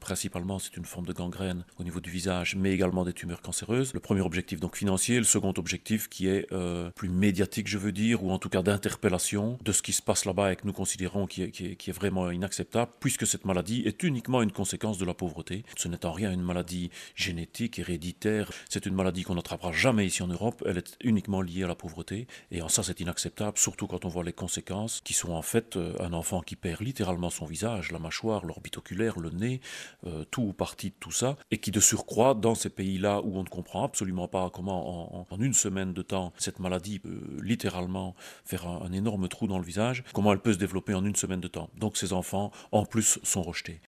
Principalement, c'est une forme de gangrène au niveau du visage, mais également des tumeurs cancéreuses. Le premier objectif donc financier, le second objectif qui est plus médiatique, je veux dire, ou en tout cas d'interpellation de ce qui se passe là-bas et que nous considérons qui est vraiment inacceptable, puisque cette maladie est uniquement une conséquence de la pauvreté. Ce n'est en rien une maladie génétique, héréditaire. C'est une maladie qu'on n'attrapera jamais ici en Europe. Elle est uniquement liée à la pauvreté. Et en ça, c'est inacceptable, surtout quand on voit les conséquences, qui sont en fait un enfant qui perd littéralement son visage, la mâchoire, l'orbite oculaire, le nez, tout ou partie de tout ça, et qui de surcroît, dans ces pays-là où on ne comprend absolument pas comment en une semaine de temps, cette maladie peut littéralement faire un énorme trou dans le visage, comment elle peut se développer en une semaine de temps. Donc ces enfants, en plus, sont rejetés.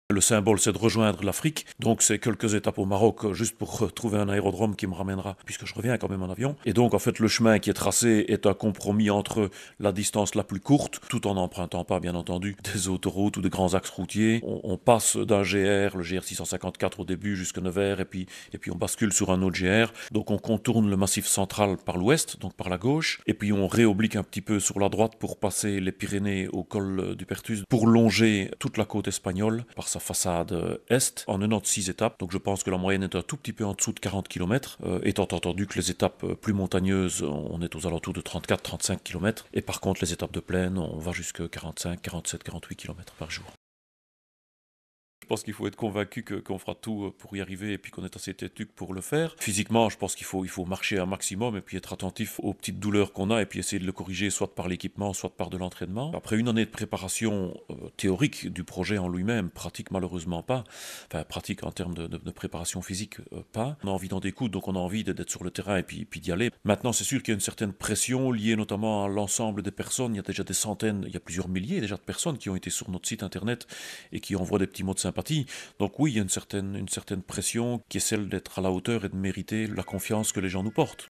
Le symbole, c'est de rejoindre l'Afrique. Donc, c'est quelques étapes au Maroc, juste pour trouver un aérodrome qui me ramènera, puisque je reviens quand même en avion. Et donc, en fait, le chemin qui est tracé est un compromis entre la distance la plus courte, tout en n'empruntant pas, bien entendu, des autoroutes ou des grands axes routiers. On passe d'un GR, le GR 654 au début, jusqu'à Nevers, et puis on bascule sur un autre GR. Donc, on contourne le massif central par l'ouest, donc par la gauche, et puis on réoblique un petit peu sur la droite pour passer les Pyrénées au col du Perthus, pour longer toute la côte espagnole par sa façade est en 96 étapes. Donc je pense que la moyenne est un tout petit peu en dessous de 40 km, étant entendu que les étapes plus montagneuses, on est aux alentours de 34-35 km. Et par contre, les étapes de plaine, on va jusqu'à 45, 47, 48 km par jour. Je pense qu'il faut être convaincu qu'on fera tout pour y arriver et puis qu'on est assez têtu pour le faire. Physiquement, je pense qu'il faut marcher un maximum et puis être attentif aux petites douleurs qu'on a et puis essayer de le corriger soit par l'équipement, soit par de l'entraînement. Après une année de préparation théorique du projet en lui-même, pratique malheureusement pas, enfin pratique en termes de préparation physique pas. On a envie d'en découdre, donc on a envie d'être sur le terrain et puis d'y aller. Maintenant, c'est sûr qu'il y a une certaine pression liée notamment à l'ensemble des personnes. Il y a déjà des centaines, il y a plusieurs milliers déjà de personnes qui ont été sur notre site internet et qui envoient des petits mots de sympathie. Donc oui, il y a une certaine pression qui est celle d'être à la hauteur et de mériter la confiance que les gens nous portent.